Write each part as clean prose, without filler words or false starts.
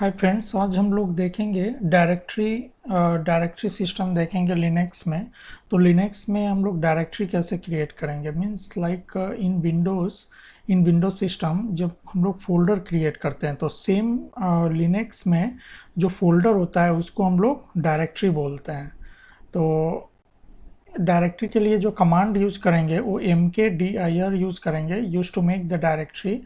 Hi friends, आज हम लोग देखेंगे डायरेक्टरी सिस्टम देखेंगे लिनक्स में। तो लिनक्स में हम लोग डायरेक्टरी कैसे क्रिएट करेंगे, means like in Windows system जब हम लोग फोल्डर क्रिएट करते हैं तो सेम लिनक्स में जो फोल्डर होता है उसको हम लोग डायरेक्टरी बोलते हैं। तो डायरेक्टरी के लिए जो कमांड यूज करेंगे वो mkdir यूज करेंगे, use to make the directory.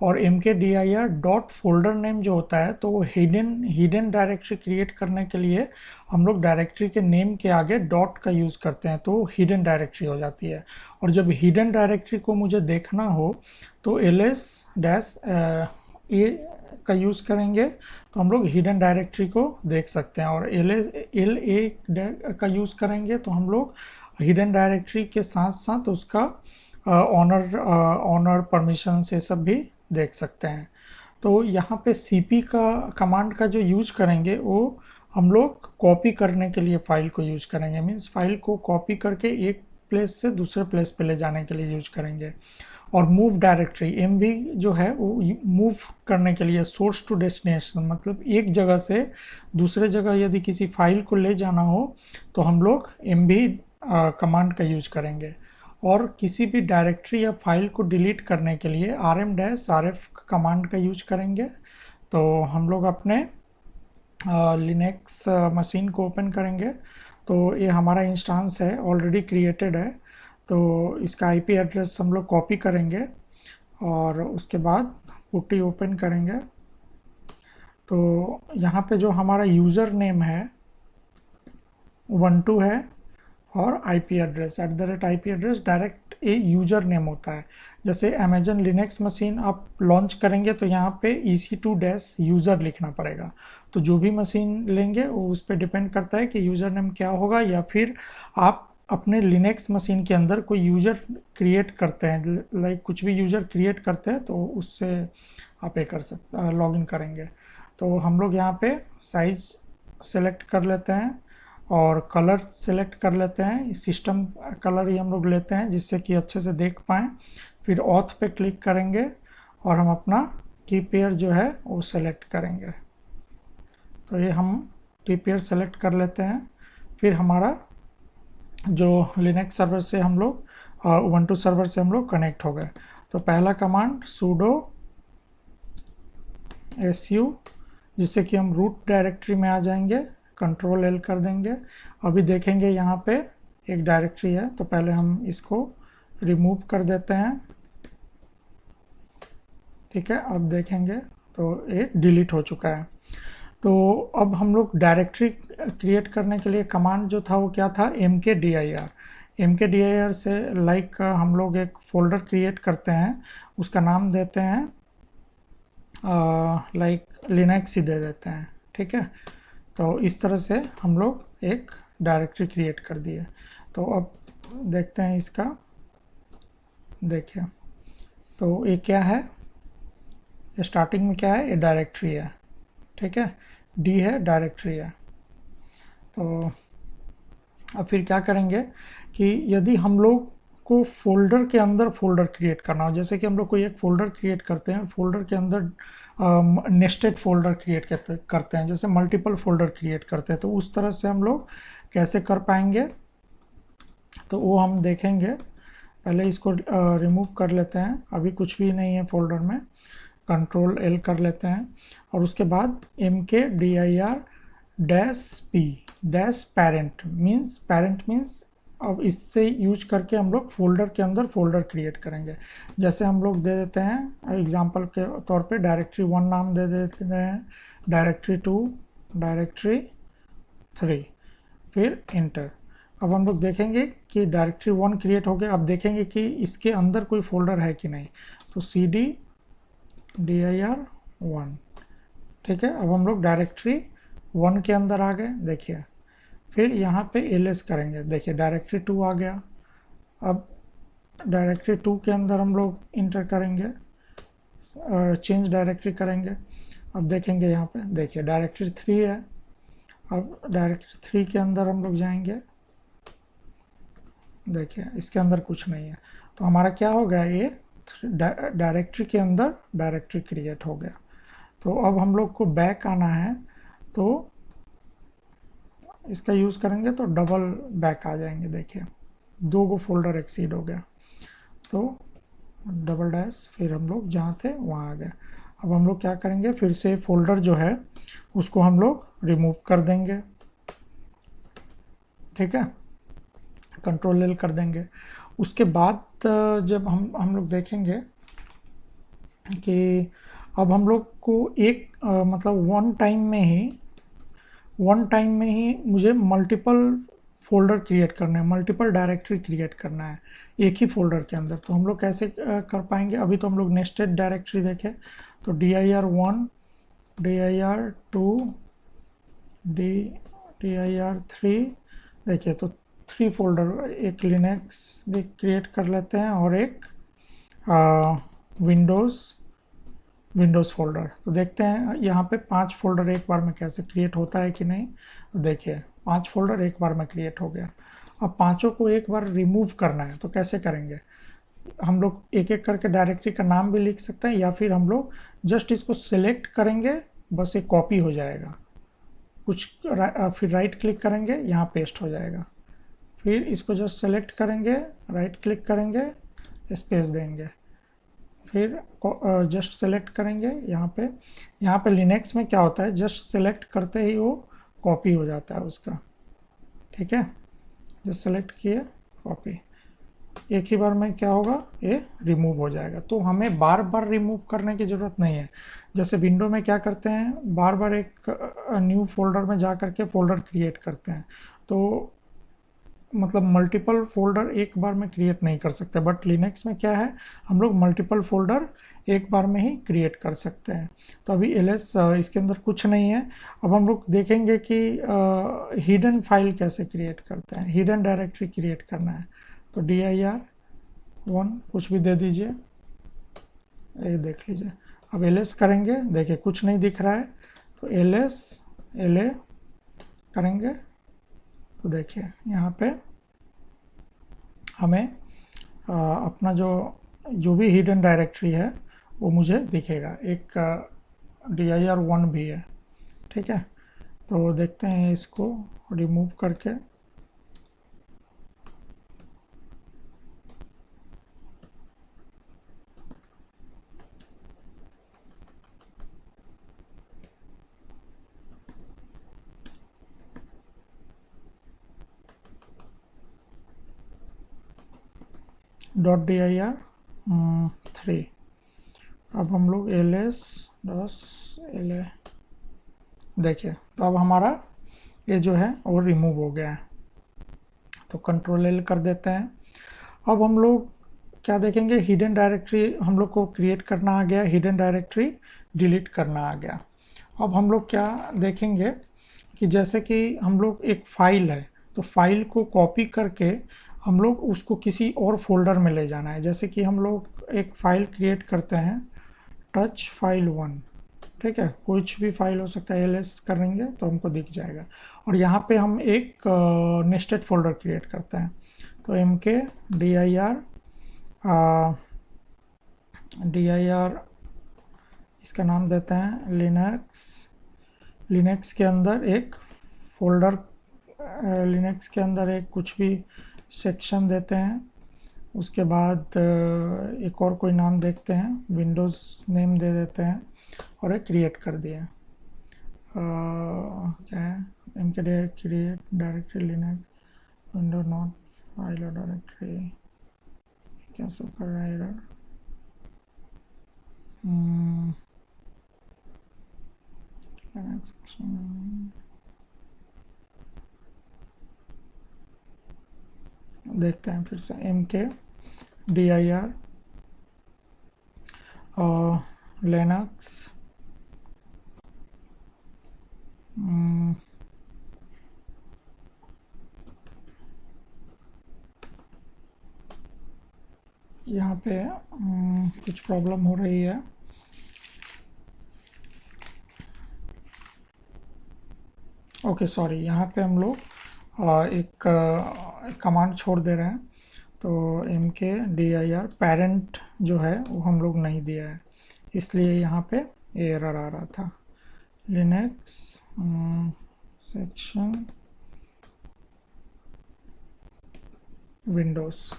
और mkdir डॉट फोल्डर नेम जो होता है तो वो हिडन डायरेक्टरी क्रिएट करने के लिए हम लोग डायरेक्टरी के नेम के आगे डॉट का यूज़ करते हैं तो हिडन डायरेक्टरी हो जाती है। और जब हिडन डायरेक्टरी को मुझे देखना हो तो ls डैश ए का यूज़ करेंगे तो हम लोग हिडन डायरेक्टरी को देख सकते हैं। और एल ए का यूज़ करेंगे तो हम लोग हिडन डायरेक्टरी के साथ साथ उसका ऑनर परमिशन से सब भी देख सकते हैं। तो यहाँ पे cp का कमांड का जो यूज करेंगे वो हम लोग कॉपी करने के लिए फाइल को यूज करेंगे, मीन्स फाइल को कॉपी करके एक प्लेस से दूसरे प्लेस पे ले जाने के लिए यूज करेंगे। और मूव डायरेक्टरी mv जो है वो मूव करने के लिए, सोर्स टू डेस्टिनेशन मतलब एक जगह से दूसरे जगह यदि किसी फाइल को ले जाना हो तो हम लोग mv कमांड का यूज करेंगे। और किसी भी डायरेक्टरी या फाइल को डिलीट करने के लिए rm-rf कमांड का यूज करेंगे। तो हम लोग अपने लिनक्स मशीन को ओपन करेंगे तो ये हमारा इंस्टेंस है, ऑलरेडी क्रिएटेड है। तो इसका आईपी एड्रेस हम लोग कॉपी करेंगे और उसके बाद पुट्टी ओपन करेंगे। तो यहाँ पे जो हमारा यूज़र नेम है ubuntu है और IP address @IP address direct ए यूज़र नेम होता है। जैसे अमेजन लिनक्स मशीन आप लॉन्च करेंगे तो यहाँ पे EC2-यूज़र लिखना पड़ेगा। तो जो भी मशीन लेंगे वो उस पर डिपेंड करता है कि यूज़र नेम क्या होगा, या फिर आप अपने लिनक्स मशीन के अंदर कोई यूज़र क्रिएट करते हैं, लाइक कुछ भी यूज़र क्रिएट करते हैं तो उससे आप ये कर सकते लॉग इन करेंगे। तो हम लोग यहाँ पे साइज सेलेक्ट कर लेते हैं और कलर सेलेक्ट कर लेते हैं, सिस्टम कलर ही हम लोग लेते हैं जिससे कि अच्छे से देख पाएँ। फिर ऑथ पे क्लिक करेंगे और हम अपना की पेयर जो है वो सेलेक्ट करेंगे। तो ये हम की पेयर सेलेक्ट कर लेते हैं। फिर हमारा जो लिनक्स सर्वर से हम लोग उबंटू सर्वर से हम लोग कनेक्ट हो गए। तो पहला कमांड sudo su, जिससे कि हम रूट डायरेक्टरी में आ जाएंगे, कंट्रोल L कर देंगे। अभी देखेंगे यहाँ पे एक डायरेक्टरी है तो पहले हम इसको रिमूव कर देते हैं, ठीक है। अब देखेंगे तो ये डिलीट हो चुका है। तो अब हम लोग डायरेक्टरी क्रिएट करने के लिए कमांड जो था वो क्या था, mkdir से लाइक हम लोग एक फोल्डर क्रिएट करते हैं, उसका नाम देते हैं लाइक लिनक्स ही दे देते हैं, ठीक है। तो इस तरह से हम लोग एक डायरेक्टरी क्रिएट कर दिए। तो अब देखते हैं इसका, देखिए तो ये क्या है, स्टार्टिंग में क्या है, ये डायरेक्टरी है, ठीक है, डी है, डायरेक्टरी है। तो अब फिर क्या करेंगे कि यदि हम लोग को फोल्डर के अंदर फोल्डर क्रिएट करना हो, जैसे कि हम लोग कोई एक फोल्डर क्रिएट करते हैं, फोल्डर के अंदर नेस्टेड फोल्डर क्रिएट करते हैं, जैसे मल्टीपल फोल्डर क्रिएट करते हैं, तो उस तरह से हम लोग कैसे कर पाएंगे तो वो हम देखेंगे। पहले इसको रिमूव कर लेते हैं, अभी कुछ भी नहीं है फोल्डर में, कंट्रोल L कर लेते हैं। और उसके बाद mkdir-p पैरेंट मीन्स अब इससे यूज करके हम लोग फोल्डर के अंदर फोल्डर क्रिएट करेंगे। जैसे हम लोग दे देते हैं एग्जांपल के तौर पे डायरेक्टरी 1 नाम दे देते हैं, डायरेक्टरी 2, डायरेक्टरी 3, फिर इंटर। अब हम लोग देखेंगे कि डायरेक्टरी 1 क्रिएट हो गया। अब देखेंगे कि इसके अंदर कोई फोल्डर है कि नहीं, तो cd dir1, ठीक है। अब हम लोग डायरेक्टरी 1 के अंदर आ गए, देखिए। फिर यहाँ पे ls करेंगे, देखिए डायरेक्टरी 2 आ गया। अब डायरेक्टरी 2 के अंदर हम लोग इंटर करेंगे, चेंज डायरेक्टरी करेंगे। अब देखेंगे यहाँ पे, देखिए डायरेक्टरी 3 है। अब डायरेक्टरी 3 के अंदर हम लोग जाएंगे, देखिए इसके अंदर कुछ नहीं है। तो हमारा क्या हो गया, ये डायरेक्टरी के अंदर डायरेक्टरी क्रिएट हो गया। तो अब हम लोग को बैक आना है, तो इसका यूज़ करेंगे तो डबल बैक आ जाएंगे। देखिए 2 गो फोल्डर एक्सीड हो गया, तो डबल डैश, फिर हम लोग जहाँ थे वहाँ आ गए। अब हम लोग क्या करेंगे, फिर से फोल्डर जो है उसको हम लोग रिमूव कर देंगे। ठीक है, कंट्रोल एल कर देंगे। उसके बाद जब हम लोग देखेंगे कि अब हम लोग को एक मतलब वन टाइम में ही मुझे मल्टीपल फोल्डर क्रिएट करना है, मल्टीपल डायरेक्टरी क्रिएट करना है एक ही फोल्डर के अंदर। तो हम लोग कैसे कर पाएंगे, अभी तो हम लोग नेस्टेड डायरेक्टरी देखें, तो dir1, dir2, dir3, देखिए तो 3 फोल्डर, एक लिनक्स भी क्रिएट कर लेते हैं और एक विंडोज़ फोल्डर। तो देखते हैं यहाँ पे 5 फोल्डर एक बार में कैसे क्रिएट होता है कि नहीं। तो देखिए 5 फोल्डर एक बार में क्रिएट हो गया। अब पांचों को एक बार रिमूव करना है, तो कैसे करेंगे, हम लोग एक एक करके डायरेक्टरी का नाम भी लिख सकते हैं, या फिर हम लोग जस्ट इसको सिलेक्ट करेंगे, बस एक कॉपी हो जाएगा कुछ, फिर राइट क्लिक करेंगे, यहाँ पेस्ट हो जाएगा। फिर इसको जस्ट सेलेक्ट करेंगे, राइट क्लिक करेंगे, स्पेस देंगे, फिर जस्ट सेलेक्ट करेंगे। यहाँ पे लिनक्स में क्या होता है, जस्ट सेलेक्ट करते ही वो कॉपी हो जाता है उसका। ठीक है, जस्ट सेलेक्ट किए, कॉपी, एक ही बार में क्या होगा, ये रिमूव हो जाएगा। तो हमें बार बार रिमूव करने की ज़रूरत नहीं है। जैसे विंडो में क्या करते हैं, बार बार एक न्यू फोल्डर में जा करके फोल्डर क्रिएट करते हैं, तो मतलब मल्टीपल फोल्डर एक बार में क्रिएट नहीं कर सकते। बट लिनक्स में क्या है, हम लोग मल्टीपल फोल्डर एक बार में ही क्रिएट कर सकते हैं। तो अभी ls इसके अंदर कुछ नहीं है। अब हम लोग देखेंगे कि हिडन फाइल कैसे क्रिएट करते हैं, हिडन डायरेक्टरी क्रिएट करना है। तो dir1 कुछ भी दे दीजिए, ये देख लीजिए। अब ls करेंगे, देखिए कुछ नहीं दिख रहा है, तो ls la करेंगे, तो देखिए यहाँ पे हमें अपना जो भी हिडन डायरेक्टरी है वो मुझे दिखेगा। एक dir1 भी है। ठीक है, तो देखते हैं इसको रिमूव करके। .dir3, अब हम लोग ls.la, देखिए तो अब हमारा ये जो है वो रिमूव हो गया है। तो कंट्रोल एल कर देते हैं। अब हम लोग क्या देखेंगे, हिडन डायरेक्टरी हम लोग को क्रिएट करना आ गया, हिडन डायरेक्टरी डिलीट करना आ गया। अब हम लोग क्या देखेंगे कि जैसे कि हम लोग एक फाइल है, तो फाइल को कॉपी करके हम लोग उसको किसी और फोल्डर में ले जाना है। जैसे कि हम लोग एक फाइल क्रिएट करते हैं, टच फाइल 1, ठीक है, कुछ भी फाइल हो सकता है, ls करेंगे तो हमको दिख जाएगा। और यहाँ पे हम एक नेस्टेड फोल्डर क्रिएट करते हैं, तो dir इसका नाम देते हैं लिनक्स के अंदर एक फोल्डर, लिनक्स के अंदर एक कुछ भी सेक्शन देते हैं। उसके बाद एक और कोई नाम देखते हैं, विंडोज़ नेम दे देते हैं, और एक क्रिएट कर दिया। क्या है, mk create directory Linux window not file और डायरेक्टरी, क्या सब कर रहा है एरर। देखते हैं फिर से, mk dir लिनक्स यहाँ पे कुछ प्रॉब्लम हो रही है। ओके सॉरी, यहाँ पे हम लोग एक कमांड छोड़ दे रहे हैं। तो mk dir पेरेंट जो है वो हम लोग नहीं दिया है, इसलिए यहाँ पे एरर आ रहा था। लिनक्स सेक्शन विंडोज़,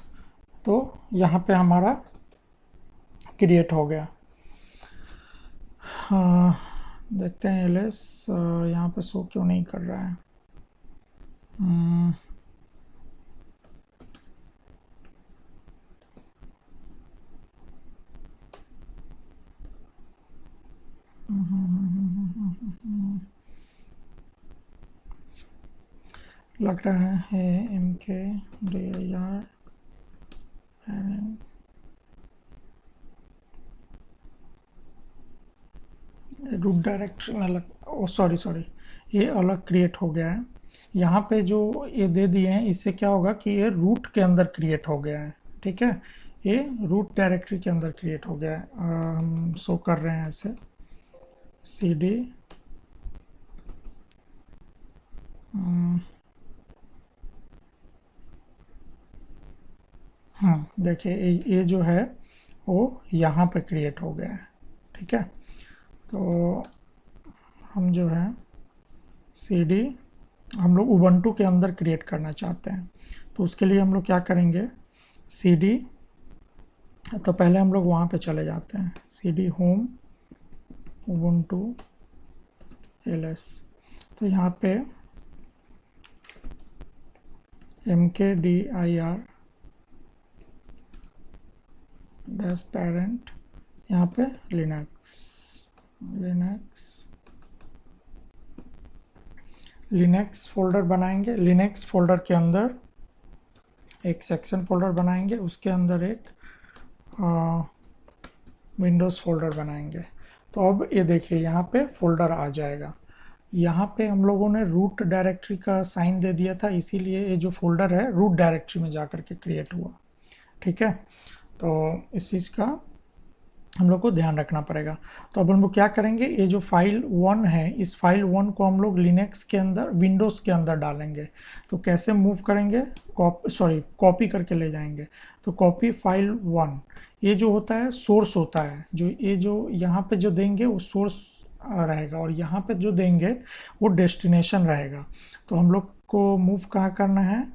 तो यहाँ पे हमारा क्रिएट हो गया। हाँ, देखते हैं एलएस यहाँ पे शो क्यों नहीं कर रहा है। लग रहा है MKDIR रूट डायरेक्टरी में अलग, सॉरी ये अलग क्रिएट हो गया है। यहाँ पे जो ये दे दिए हैं इससे क्या होगा कि ये रूट के अंदर क्रिएट हो गया है। ठीक है, ये रूट डायरेक्टरी के अंदर क्रिएट हो गया है। हम शो कर रहे हैं ऐसे CD देखिए ये जो है वो यहाँ पे क्रिएट हो गया है। ठीक है, तो हम जो है CD हम लोग उबंटू के अंदर क्रिएट करना चाहते हैं, तो उसके लिए हम लोग क्या करेंगे, CD, तो पहले हम लोग वहाँ पे चले जाते हैं CD होम उबंटू LS, तो यहाँ पे MKDIR डैश पेरेंट, यहाँ पे लिनक्स फोल्डर बनाएंगे। लिनक्स फोल्डर के अंदर एक सेक्शन फोल्डर बनाएंगे, उसके अंदर एक विंडोज़ फोल्डर बनाएंगे। तो अब ये देखिए यहाँ पे फोल्डर आ जाएगा। यहाँ पे हम लोगों ने रूट डायरेक्टरी का साइन दे दिया था, इसीलिए ये जो फोल्डर है रूट डायरेक्टरी में जा कर के क्रिएट हुआ। ठीक है, तो इस चीज़ का हम लोग को ध्यान रखना पड़ेगा। तो अब हम लोग क्या करेंगे, ये जो फाइल 1 है, इस फाइल 1 को हम लोग लिनक्स के अंदर विंडोज़ के अंदर डालेंगे। तो कैसे मूव करेंगे, कॉपी करके ले जाएंगे। तो कॉपी फाइल 1, ये जो होता है सोर्स होता है, जो ये जो यहाँ पे जो देंगे वो सोर्स रहेगा, और यहाँ पे जो देंगे वो डेस्टिनेशन रहेगा। तो हम लोग को मूव कहाँ करना है,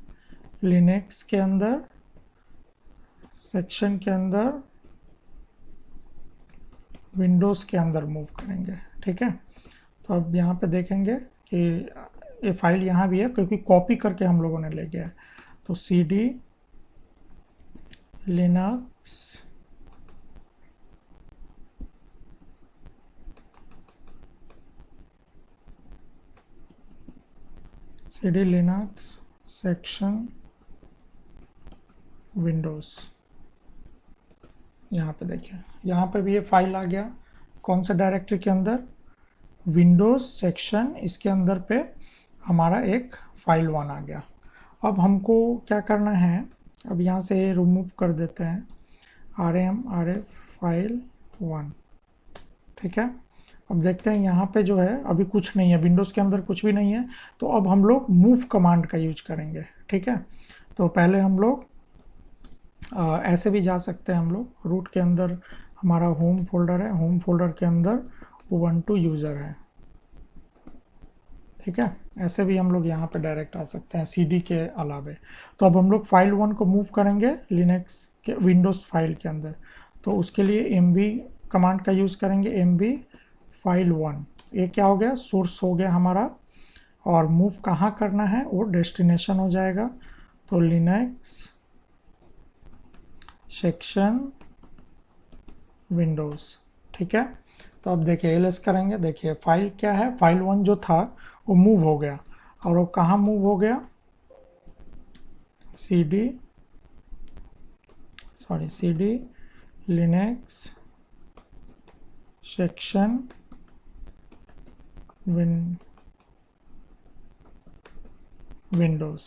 लिनक्स के अंदर सेक्शन के अंदर विंडोज़ के अंदर मूव करेंगे। ठीक है, तो अब यहाँ पे देखेंगे कि ये फाइल यहाँ भी है क्योंकि कॉपी करके हम लोगों ने ले गया है। तो CD लिनक्स सेक्शन विंडोज़, यहाँ पे देखिए यहाँ पे भी ये फाइल आ गया। कौन सा डायरेक्टरी के अंदर, विंडोज़ सेक्शन, इसके अंदर पे हमारा एक फाइल 1 आ गया। अब हमको क्या करना है, अब यहाँ से रिमूव कर देते हैं rf फाइल 1। ठीक है, अब देखते हैं यहाँ पे जो है अभी कुछ नहीं है, विंडोज़ के अंदर कुछ भी नहीं है। तो अब हम लोग मूव कमांड का यूज करेंगे। ठीक है, तो पहले हम लोग ऐसे भी जा सकते हैं, हम लोग रूट के अंदर हमारा होम फोल्डर है, होम फोल्डर के अंदर उबंटू यूज़र है। ठीक है, ऐसे भी हम लोग यहाँ पे डायरेक्ट आ सकते हैं CD के अलावे। तो अब हम लोग फाइल 1 को मूव करेंगे लिनक्स के विंडोज़ फाइल के अंदर। तो उसके लिए MV कमांड का यूज़ करेंगे, MV फाइल 1। ये क्या हो गया, सोर्स हो गया हमारा, और मूव कहाँ करना है वो डेस्टिनेशन हो जाएगा। तो लिनक्स सेक्शन विंडोज़। ठीक है, तो अब देखिए LS करेंगे, देखिए फाइल क्या है, फाइल 1 जो था वो मूव हो गया, और वो कहाँ मूव हो गया, CD लिनक्स सेक्शन विंडोज़।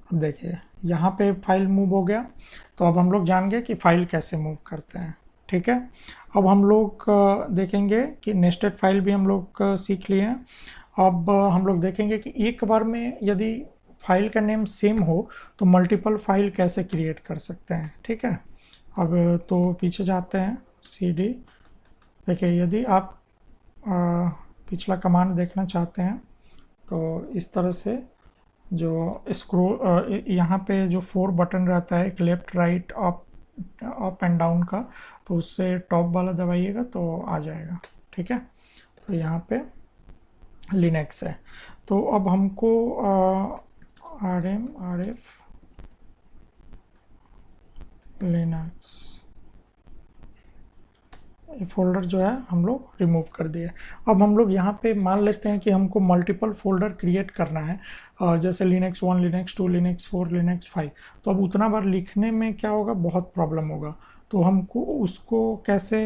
अब देखिए यहाँ पे फाइल मूव हो गया। तो अब हम लोग जान गए कि फाइल कैसे मूव करते हैं। ठीक है, अब हम लोग देखेंगे कि नेस्टेड फाइल भी हम लोग सीख लिए हैं। अब हम लोग देखेंगे कि एक बार में यदि फाइल का नेम सेम हो तो मल्टीपल फाइल कैसे क्रिएट कर सकते हैं। ठीक है, अब तो पीछे जाते हैं CD। देखिए यदि आप पिछला कमांड देखना चाहते हैं तो इस तरह से जो स्क्रोल यहाँ पे जो 4 बटन रहता है, एक left right up and down का, तो उससे टॉप वाला दबाइएगा तो आ जाएगा। ठीक है, तो यहाँ पे लिनक्स है। तो अब हमको RF लिनक्स ये फोल्डर जो है हम लोग रिमूव कर दिए। अब हम लोग यहाँ पे मान लेते हैं कि हमको मल्टीपल फोल्डर क्रिएट करना है, जैसे लिनक्स 1, लिनक्स 2, लिनक्स 4, लिनक्स 5। तो अब उतना बार लिखने में क्या होगा, बहुत प्रॉब्लम होगा। तो हमको उसको कैसे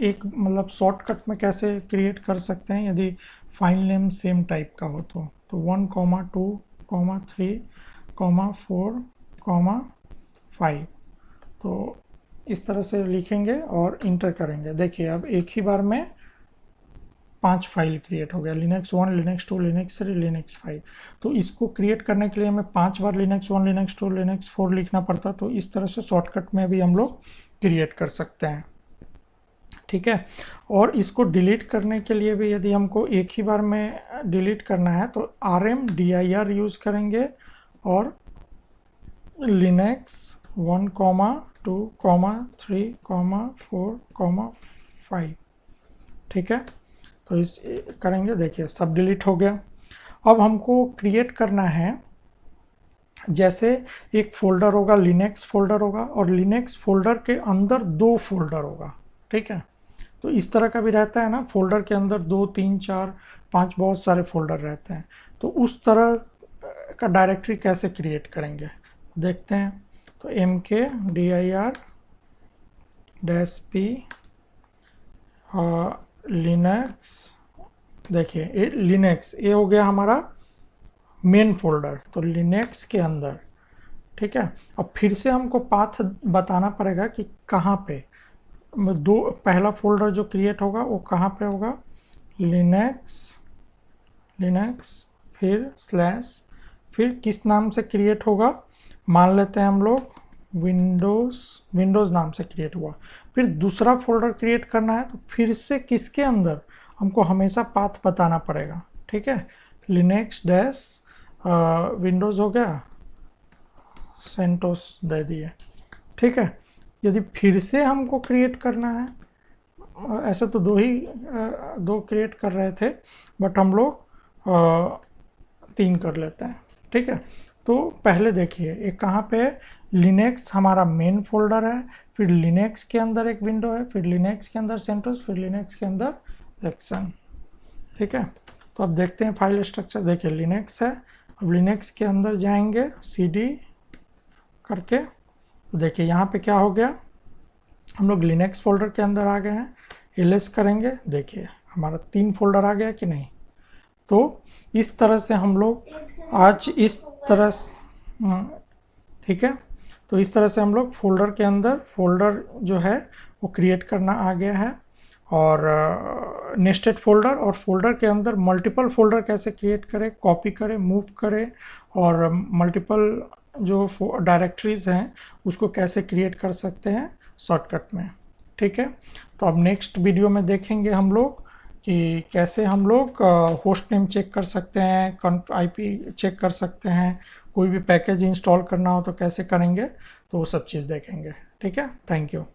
एक मतलब शॉर्टकट में कैसे क्रिएट कर सकते हैं, यदि फाइल नेम सेम टाइप का हो तो 1, 2, 3, 4, 5। तो इस तरह से लिखेंगे और इंटर करेंगे। देखिए अब एक ही बार में 5 फाइल क्रिएट हो गया, लिनक्स 1, लिनक्स 2, लिनक्स 3, लिनक्स 5। तो इसको क्रिएट करने के लिए हमें 5 बार लिनक्स 1, लिनक्स 2, लिनक्स 4 लिखना पड़ता। तो इस तरह से शॉर्टकट में भी हम लोग क्रिएट कर सकते हैं। ठीक है, और इसको डिलीट करने के लिए भी यदि हमको एक ही बार में डिलीट करना है तो rmdir यूज़ करेंगे और लिनक्स 1, 2, 3, 4, 5। ठीक है, तो इस करेंगे, देखिए सब डिलीट हो गया। अब हमको क्रिएट करना है, जैसे एक फोल्डर होगा, लिनक्स फोल्डर होगा, और लिनक्स फोल्डर के अंदर 2 फोल्डर होगा। ठीक है, तो इस तरह का भी रहता है ना, फोल्डर के अंदर 2, 3, 4, 5 बहुत सारे फोल्डर रहते हैं। तो उस तरह का डायरेक्टरी कैसे क्रिएट करेंगे देखते हैं। तो mkdir -p लिनक्स, देखिए लिनक्स ये हो गया हमारा मेन फोल्डर, तो लिनक्स के अंदर। ठीक है, अब फिर से हमको पाथ बताना पड़ेगा कि कहाँ पे पहला फोल्डर जो क्रिएट होगा वो कहाँ पे होगा, लिनक्स फिर स्लैश, फिर किस नाम से क्रिएट होगा, मान लेते हैं हम लोग विंडोज़ नाम से क्रिएट हुआ। फिर दूसरा फोल्डर क्रिएट करना है तो फिर से किसके अंदर, हमको हमेशा पाथ बताना पड़ेगा। ठीक है, लिनक्स डैश विंडोज़ हो गया, सेंटोस दे दिए। ठीक है, यदि फिर से हमको क्रिएट करना है, ऐसे तो दो क्रिएट कर रहे थे, बट हम लोग 3 कर लेते हैं। ठीक है, तो पहले देखिए एक कहाँ पे है, लिनक्स हमारा मेन फोल्डर है, फिर लिनक्स के अंदर एक विंडो है, फिर लिनक्स के अंदर सेंटोस, फिर लिनक्स के अंदर एक्शन। ठीक है, तो अब देखते हैं फाइल स्ट्रक्चर। देखिए लिनक्स है, अब लिनक्स के अंदर जाएंगे cd करके, देखिए यहाँ पे क्या हो गया, हम लोग लिनक्स फोल्डर के अंदर आ गए हैं। ls करेंगे, देखिए हमारा 3 फोल्डर आ गया कि नहीं। तो इस तरह से हम लोग आज इस तरह, ठीक है, तो इस तरह से हम लोग फोल्डर के अंदर फोल्डर जो है वो क्रिएट करना आ गया है, और नेस्टेड फोल्डर और फोल्डर के अंदर मल्टीपल फोल्डर कैसे क्रिएट करें, कॉपी करें, मूव करें, और मल्टीपल जो डायरेक्टरीज हैं उसको कैसे क्रिएट कर सकते हैं शॉर्टकट में। ठीक है, तो अब नेक्स्ट वीडियो में देखेंगे हम लोग कि कैसे हम लोग होस्ट नेम चेक कर सकते हैं, IP चेक कर सकते हैं, कोई भी पैकेज इंस्टॉल करना हो तो कैसे करेंगे, तो वो सब चीज़ देखेंगे। ठीक है, थैंक यू।